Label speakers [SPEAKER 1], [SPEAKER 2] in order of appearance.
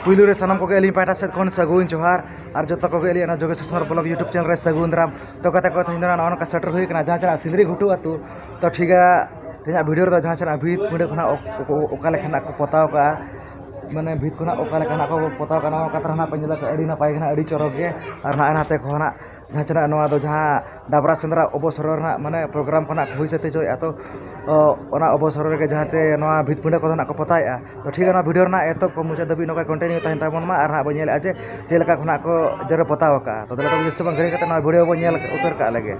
[SPEAKER 1] पुलू रे सानम कोगे अली पाटा सेट खन सगुन जोहार और जो कोगे अली Jogeshwar Samar blog YouTube channel रे सगुन दाराम तो कते को हिंदना नौन का सेटर हुई कना जहां चला सिंदरी घुटू अतु तो ठीक है तेना वीडियो रे जहां चला भीत पुंडे खना ओका लेखना को पताव का माने भीत खना ओका लेखना को पताव का ना कतरा ना पंजला अड़ी ना पाई अड़ी चरक गे और ना नाते खना जहां चला नवा दो जहां दाबरा सेंद्रा अवसर ना माने प्रोग्राम खना हुई सते जो तो ओना अवसर रे जहां चे नवा भीत पुंडे को ना को पताया तो ठीक है ना वीडियो ना एतो को मुझे दबी नका कंटेन्यू तहन ताबन मा और ना बनेल आजे जे लका खना को जरे पताव का तो दला तो जिस बंग घरे कते ना वीडियो बनेल उतर का लगे।